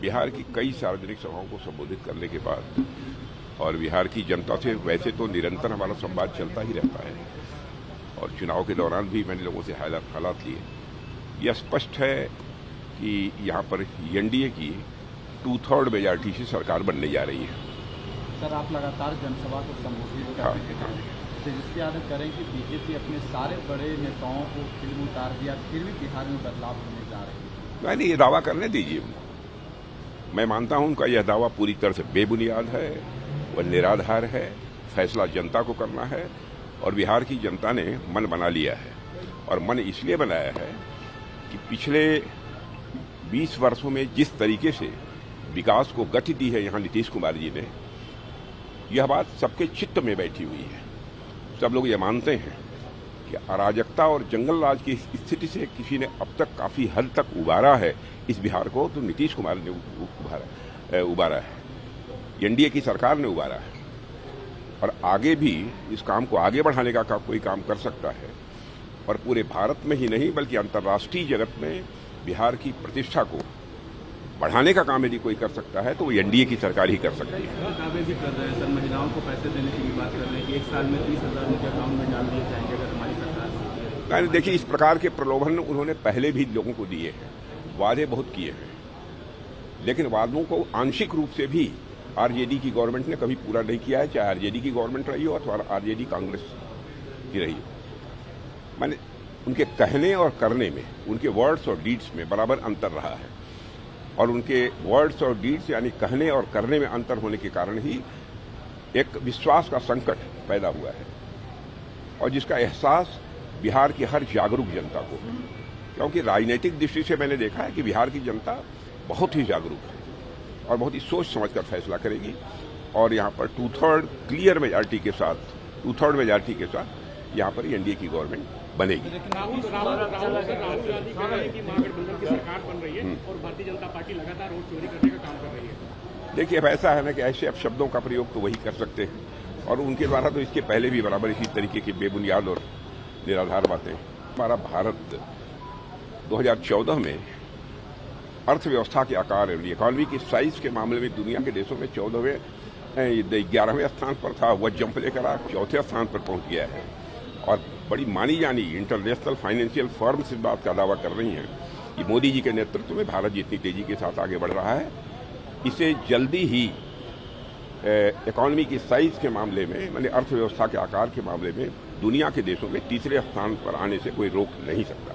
बिहार की कई सार्वजनिक सभाओं को संबोधित करने के बाद और बिहार की जनता से वैसे तो निरंतर हमारा संवाद चलता ही रहता है और चुनाव के दौरान भी मैंने लोगों से हालात लिए। यह स्पष्ट है कि यहाँ पर एनडीए की 2/3 मेजॉरिटी से सरकार बनने जा रही है। सर, आप लगातार जनसभा को संबोधित करते हैं, तेजस्वी यादव कह रहे हैं कि बीजेपी अपने सारे बड़े नेताओं को फिल्म उतार दिया, फिर भी बिहार में बदलाव होने जा रहे हैं। नहीं, ये दावा करने दीजिए उनको। मैं मानता हूं उनका यह दावा पूरी तरह से बेबुनियाद है, वह निराधार है। फैसला जनता को करना है और बिहार की जनता ने मन बना लिया है और मन इसलिए बनाया है कि पिछले 20 वर्षों में जिस तरीके से विकास को गति दी है यहां नीतीश कुमार जी ने, यह बात सबके चित्त में बैठी हुई है। सब लोग ये मानते हैं कि अराजकता और जंगल राज की स्थिति से किसी ने अब तक काफी हद तक उबारा है इस बिहार को, तो नीतीश कुमार ने उबारा है, एनडीए की सरकार ने उबारा है। और आगे भी इस काम को आगे बढ़ाने का कोई काम कर सकता है और पूरे भारत में ही नहीं बल्कि अंतर्राष्ट्रीय जगत में बिहार की प्रतिष्ठा को बढ़ाने का काम यदि कोई कर सकता है तो वो एनडीए की सरकार ही कर सकती है। दावे भी कर रहे हैं सर, महिलाओं को पैसे देने की भी बात कर रहे हैं कि 1 साल में 30,000 उनके अकाउंट में डाल दिए जाएंगे अगर हमारी सरकार। देखिए, इस प्रकार के प्रलोभन उन्होंने पहले भी लोगों को दिए हैं, वादे बहुत किए हैं, लेकिन वादों को आंशिक रूप से भी आरजेडी की गवर्नमेंट ने कभी पूरा नहीं किया है, चाहे आरजेडी की गवर्नमेंट रही हो अथवा आरजेडी कांग्रेस की रही हो। माने उनके कहने और करने में, उनके वर्ड्स और डीड्स में बराबर अंतर रहा है और उनके वर्ड्स और डीड्स यानी कहने और करने में अंतर होने के कारण ही एक विश्वास का संकट पैदा हुआ है और जिसका एहसास बिहार की हर जागरूक जनता को है। क्योंकि राजनीतिक दृष्टि से मैंने देखा है कि बिहार की जनता बहुत ही जागरूक है और बहुत ही सोच समझकर फैसला करेगी और यहाँ पर 2/3 क्लियर मेजॉरिटी के साथ, 2/3 मेजॉरिटी के साथ यहाँ पर एनडीए की गवर्नमेंट बनेगी। राहुल गांधी की महागठबंधन की सरकार बन रही है और भारतीय जनता पार्टी लगातार वोट चोरी करने का काम कर रही है। देखिए, अब ऐसा है ना कि ऐसे अब शब्दों का प्रयोग तो वही कर सकते हैं और उनके द्वारा तो इसके पहले भी बराबर इसी तरीके की बेबुनियाद और निराधार बातें। हमारा भारत 2014 में अर्थव्यवस्था के आकार, इकोनॉमी की साइज के मामले में दुनिया के देशों में 11वें स्थान पर था। वह जंप लेकर आज 4थे स्थान पर पहुंच गया है और बड़ी मानी जानी इंटरनेशनल फाइनेंशियल फर्म्स इस बात का दावा कर रही हैं कि मोदी जी के नेतृत्व में भारत जितनी तेजी के साथ आगे बढ़ रहा है, इसे जल्दी ही इकोनॉमी की साइज के मामले में, माने अर्थव्यवस्था के आकार के मामले में दुनिया के देशों में 3रे स्थान पर आने से कोई रोक नहीं सकता।